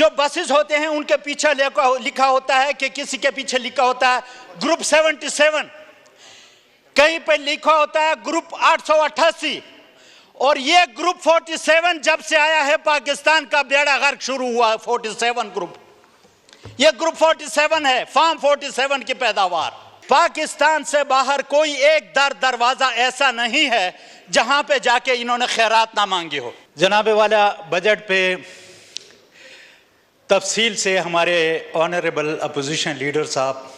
जो बसेस होते हैं उनके पीछे लिखा होता है कि किसी के पीछे लिखा होता है ग्रुप 77, कहीं पे लिखा होता है ग्रुप 888, और ये ग्रुप 47 जब से आया है पाकिस्तान का बेड़ा गर्क शुरू हुआ है। 47 ग्रुप, ये ग्रुप 47 है, फार्म 47 की पैदावार। पाकिस्तान से बाहर कोई एक दरवाजा ऐसा नहीं है जहां पे जाके इन्होंने खैरात ना मांगी हो। जनाब वाला, बजट पे तफसील से हमारे ऑनरेबल अपोजिशन लीडर साहब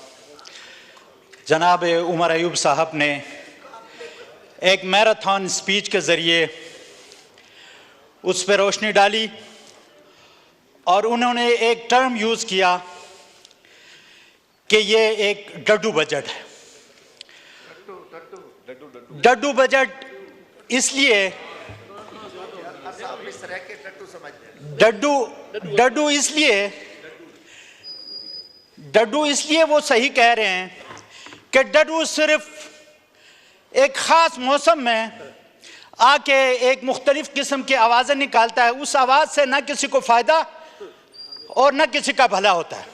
जनाब उमर अयूब साहब ने एक मैराथन स्पीच के ज़रिए उस पर रोशनी डाली और उन्होंने एक टर्म यूज़ किया कि ये एक डड्डू बजट है। डड्डू बजट इसलिए डड्डू इसलिए वो सही कह रहे हैं कि डड्डू सिर्फ एक ख़ास मौसम में आके एक मुख्तलिफ किस्म की आवाज़ें निकालता है, उस आवाज़ से न किसी को फ़ायदा और न किसी का भला होता है।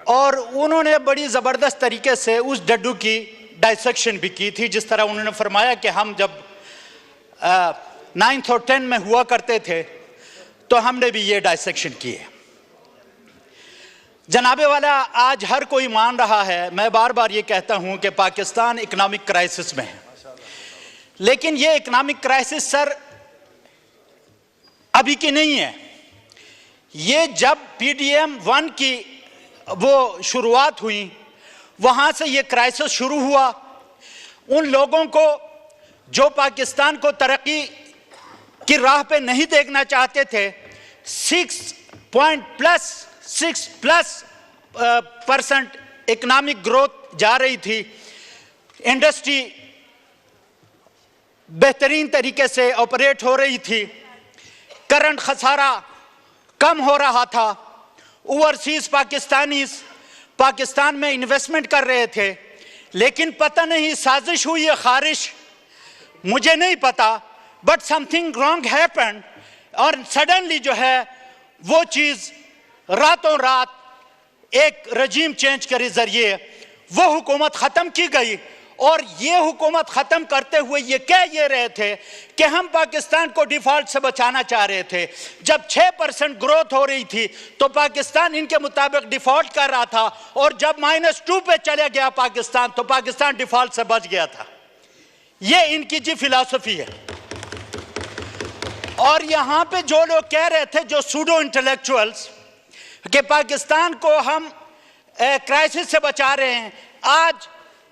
और उन्होंने बड़ी ज़बरदस्त तरीके से उस डड्डू की डाइसेक्शन भी की थी, जिस तरह उन्होंने फरमाया कि हम जब 9th और 10th में हुआ करते थे तो हमने भी ये डाइसेक्शन की है। जनाबे वाला, आज हर कोई मान रहा है, मैं बार बार ये कहता हूँ कि पाकिस्तान इकनॉमिक क्राइसिस में है, लेकिन ये इकनॉमिक क्राइसिस सर अभी की नहीं है। ये जब PDM 1 की वो शुरुआत हुई वहाँ से ये क्राइसिस शुरू हुआ। उन लोगों को जो पाकिस्तान को तरक्की की राह पे नहीं देखना चाहते थे, 6% इकनॉमिक ग्रोथ जा रही थी, इंडस्ट्री बेहतरीन तरीके से ऑपरेट हो रही थी, करंट खसारा कम हो रहा था, ओवरसीज पाकिस्तान में इन्वेस्टमेंट कर रहे थे, लेकिन पता नहीं साजिश हुई या खारिश, मुझे नहीं पता, बट समथिंग रॉन्ग हैपेंड और सडनली जो है वो चीज़ रातों रात एक रजीम चेंज के जरिए वो हुकूमत ख़त्म की गई। और ये हुकूमत ख़त्म करते हुए ये कह ये रहे थे कि हम पाकिस्तान को डिफ़ॉल्ट से बचाना चाह रहे थे। जब 6% ग्रोथ हो रही थी तो पाकिस्तान इनके मुताबिक डिफ़ॉल्ट कर रहा था, और जब -2 पे चले गया पाकिस्तान तो पाकिस्तान डिफ़ॉल्ट से बच गया था। ये इनकी जी फिलॉसफी है। और यहाँ पे जो लोग कह रहे थे, जो सूडो इंटेलेक्चुअल्स, कि पाकिस्तान को हम क्राइसिस से बचा रहे हैं, आज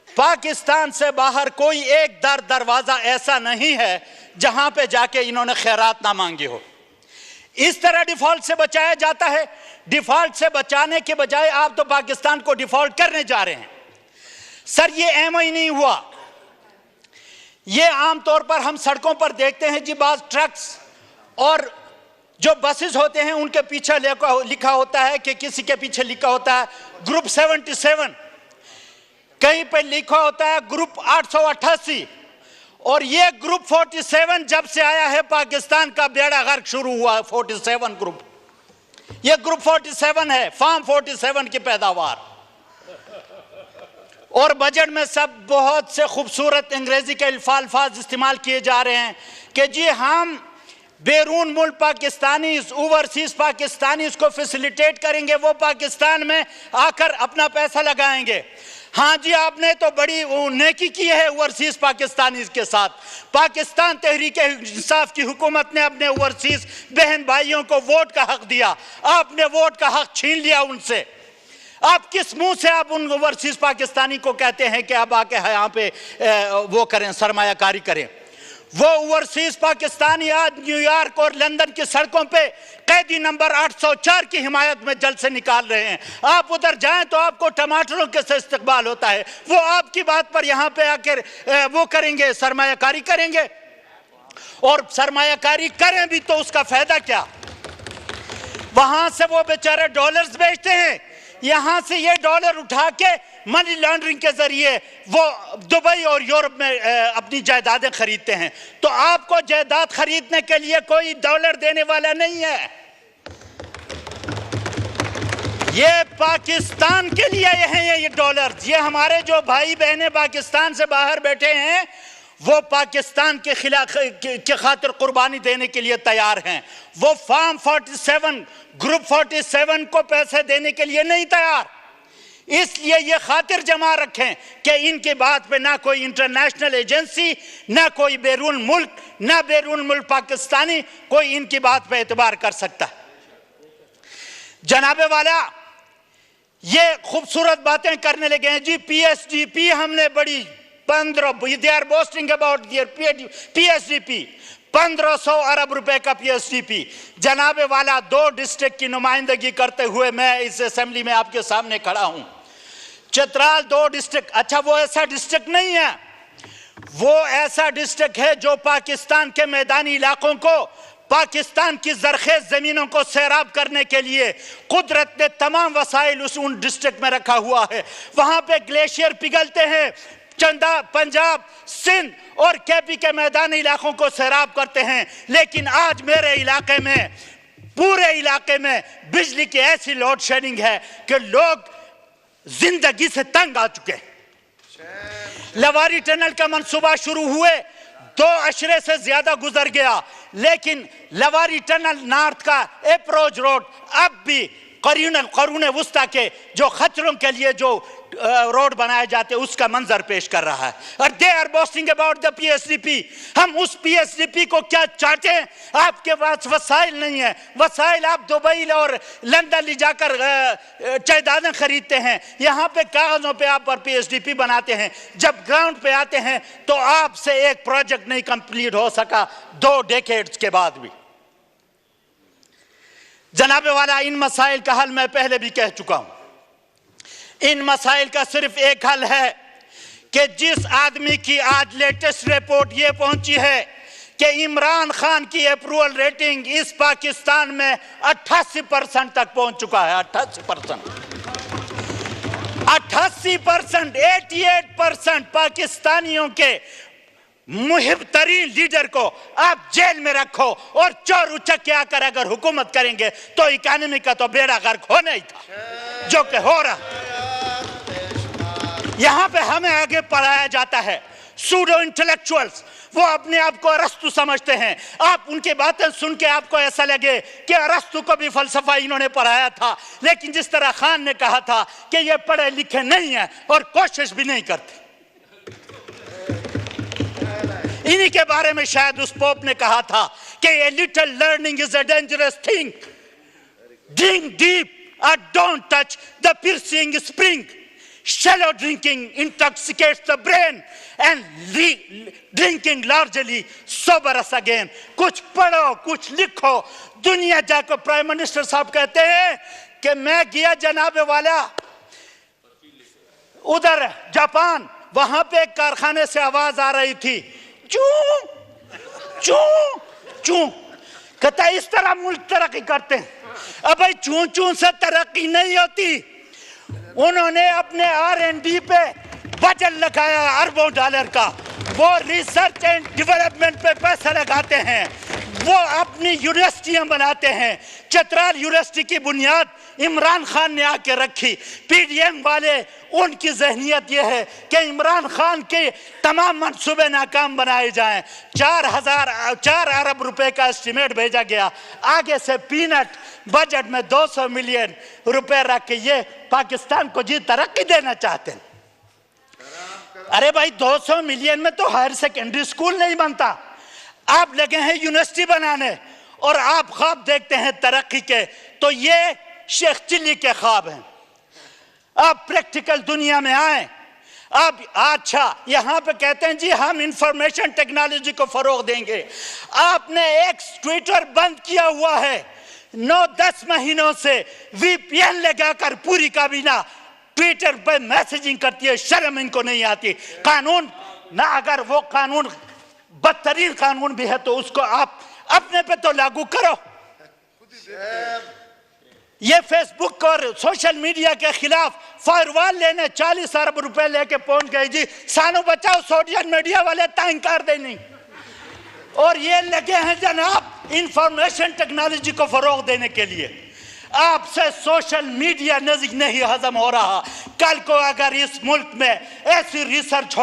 पाकिस्तान से बाहर कोई एक दरवाजा ऐसा नहीं है जहां पे जाके इन्होंने खैरात ना मांगी हो। इस तरह डिफॉल्ट से बचाया जाता है। डिफॉल्ट से बचाने के बजाय आप तो पाकिस्तान को डिफॉल्ट करने जा रहे हैं। सर, ये एम ही नहीं हुआ। ये आमतौर पर हम सड़कों पर देखते हैं जी, बाज ट्रक्स और जो बसेस होते हैं उनके पीछे लिखा होता है कि किसी के पीछे लिखा होता है ग्रुप 77, कहीं पे लिखा होता है ग्रुप 888, और ये ग्रुप 47 जब से आया है पाकिस्तान का बेड़ा गर्क शुरू हुआ है। 47 ग्रुप, ये ग्रुप 47 है, फार्म 47 की पैदावार। और बजट में सब बहुत से खूबसूरत अंग्रेजी के अल्फाज इस्तेमाल किए जा रहे हैं कि जी हम बैरून मुल्क पाकिस्तानी, ओवरसीज पाकिस्तानी को फैसिलिटेट करेंगे, वो पाकिस्तान में आकर अपना पैसा लगाएंगे। हाँ जी, आपने तो बड़ी नेकी की है ओवरसीज पाकिस्तानी के साथ। पाकिस्तान तहरीक इंसाफ की हुकूमत ने अपने ओवरसीज बहन भाइयों को वोट का हक दिया, आपने वोट का हक छीन लिया उनसे। आप किस मुंह से आप उन ओवरसीज पाकिस्तानी को कहते हैं कि आप आके यहाँ पे वो करें, सरमायाकारी करें? वो ओवरसीज पाकिस्तानी आज न्यूयॉर्क और लंदन की सड़कों पे कैदी नंबर 804 की हिमायत में जलसे निकाल रहे हैं। आप उधर जाएं तो आपको टमाटरों के से इस्तकबाल होता है। वो आपकी बात पर यहाँ पे आकर वो करेंगे, सरमायाकारी करेंगे। और सरमायाकारी करें भी तो उसका फायदा क्या? वहां से वो बेचारे डॉलर्स बेचते हैं, यहाँ से ये डॉलर उठा के मनी लॉन्ड्रिंग के जरिए वो दुबई और यूरोप में अपनी जायदादें खरीदते हैं। तो आपको जायदाद खरीदने के लिए कोई डॉलर देने वाला नहीं है। ये पाकिस्तान के लिए हैं ये डॉलर। ये हमारे जो भाई बहनें पाकिस्तान से बाहर बैठे हैं वो पाकिस्तान के खिलाफ के खातिर कुर्बानी देने के लिए तैयार हैं। वो फार्म 47 ग्रुप 47 को पैसे देने के लिए नहीं तैयार। इसलिए ये खातिर जमा रखें कि इनकी बात पे ना कोई इंटरनेशनल एजेंसी, ना कोई बैरून मुल्क, ना बैरून मुल्क पाकिस्तानी कोई इनकी बात पे एतबार कर सकता है। जनाबे वाला ये खूबसूरत बातें करने लगे हैं जी। PSDP हमने बड़ी 15 they are boasting about their PSDP 1500 अरब रुपए का PSDP। जनाबे वाला 2 डिस्ट्रिक्ट की नुमाइंदगी करते हुए मैं इस असेंबली में आपके सामने खड़ा हूं। चित्राल 2 डिस्ट्रिक्ट, अच्छा वो ऐसा डिस्ट्रिक्ट नहीं है, वो ऐसा डिस्ट्रिक्ट है जो पाकिस्तान के मैदानी इलाकों को, पाकिस्तान की जरखेज जमीनों को सैराब करने के लिए कुदरत ने तमाम वसाइल उन डिस्ट्रिक्ट में रखा हुआ है। वहां पे ग्लेशियर पिघलते हैं, चंदा, पंजाब, सिंध और KP के मैदानी इलाकों को सैराब करते हैं। लेकिन आज मेरे इलाके में, पूरे इलाके में बिजली की ऐसी लोड शेडिंग है कि लोग जिंदगी से तंग आ चुके हैं। लवारी टनल का मंसूबा शुरू हुए 2 अशरे से ज्यादा गुजर गया, लेकिन लवारी टनल नॉर्थ का अप्रोच रोड अब भी करून वुस्ता के जो खच्चरों के लिए जो रोड बनाए जाते उसका मंजर पेश कर रहा है। और they are boasting about the PSDP। हम उस PSDP को क्या चाहते हैं? आपके पास वसाइल नहीं है। वसाइल आप दुबई और लंदन ले जाकर जायदादें खरीदते हैं, यहाँ पे कागजों पे आप पर PSDP बनाते हैं। जब ग्राउंड पे आते हैं तो आपसे एक प्रोजेक्ट नहीं कंप्लीट हो सका 2 डेकेड्स के बाद भी। जनाबे वाला इन मसाइल का हल मैं पहले भी कह चुका हूं। इन मसाइल का सिर्फ एक हल है कि जिस आदमी की आज लेटेस्ट रिपोर्ट ये पहुंची है कि इमरान खान की अप्रूवल रेटिंग इस पाकिस्तान में 88% तक पहुंच चुका है। 88%, 88% पाकिस्तानियों के मुहिब तरीन लीडर को आप जेल में रखो और चोर उचक्के आकर अगर हुकूमत करेंगे तो इकोनॉमी का तो बेड़ा गर्क होना ही था, जो कि हो रहा। यहां पे हमें आगे पढ़ाया जाता है सूडो इंटेलेक्चुअल्स, वो अपने आप को अरस्तु समझते हैं। आप उनकी बातें सुन के आपको ऐसा लगे कि अरस्तु को भी फलसफा इन्होंने पढ़ाया था, लेकिन जिस तरह खान ने कहा था कि ये पढ़े लिखे नहीं है और कोशिश भी नहीं करते। इन्हीं के बारे में शायद उस पोप ने कहा था कि a little learning is a dangerous thing. Drink deep or don't touch the piercing spring. Shallow drinking intoxicates the brain and drinking largely sober us again. कुछ पढ़ो, कुछ लिखो। दुनिया जाकर प्राइम मिनिस्टर साहब कहते हैं कि मैं गया जनाबे वाला उधर जापान, वहां पे एक कारखाने से आवाज आ रही थी, चूं चूं चूं। कहता इस तरह मुल्क तरक्की करते हैं। अब भाई चूं चूं से तरक्की नहीं होती। उन्होंने अपने R&D पे बजट लगाया अरबों डॉलर का, वो रिसर्च एंड डेवलपमेंट पे पैसा लगाते हैं, वो अपनी यूनिवर्सिटियां बनाते हैं। चित्राल यूनिवर्सिटी की बुनियाद इमरान खान ने आके रखी। PDM वाले, उनकी जहनियत यह है कि इमरान खान के तमाम मंसूबे नाकाम बनाए जाएं। 4 अरब रुपए का एस्टिमेट भेजा गया, आगे से पीनट बजट में 200 मिलियन रुपए रख के ये पाकिस्तान को जी तरक्की देना चाहते हैं। अरे भाई 200 मिलियन में तो हायर सेकेंडरी स्कूल नहीं बनता। आप लगे हैं यूनिवर्सिटी बनाने और आप ख्वाब देखते हैं तरक्की के, तो ये शेख चिल्ली के ख्वाब हैं। आप प्रैक्टिकल दुनिया में आए। अब अच्छा यहां पे कहते हैं जी हम इंफॉर्मेशन टेक्नोलॉजी को फरोग देंगे। आपने एक ट्विटर बंद किया हुआ है, 9-10 महीनों से VPN लगाकर पूरी काबीना ट्विटर पर मैसेजिंग करती है। शर्म इनको नहीं आती। कानून ना, अगर वो कानून बदतरीन कानून भी है तो उसको आप अपने पे तो लागू करो। ये फेसबुक और सोशल मीडिया के खिलाफ फायरवॉल लेने 40 अरब रुपए लेके पहुंच गए जी। सानू बचाओ सोशल मीडिया वाले तांग कर दे नहीं। और ये लगे हैं जनाब इंफॉर्मेशन टेक्नोलॉजी को फरोग देने के लिए। आपसे सोशल मीडिया नहीं हजम हो रहा। कल को अगर इस मुल्क में ऐसी रिसर्च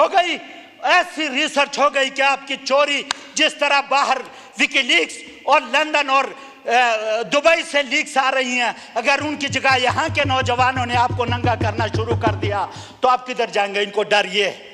हो गई कि आपकी चोरी जिस तरह बाहर विकीलीक्स और लंदन और दुबई से लीक्स आ रही हैं, अगर उनकी जगह यहाँ के नौजवानों ने आपको नंगा करना शुरू कर दिया तो आप किधर जाएंगे? इनको डर ये है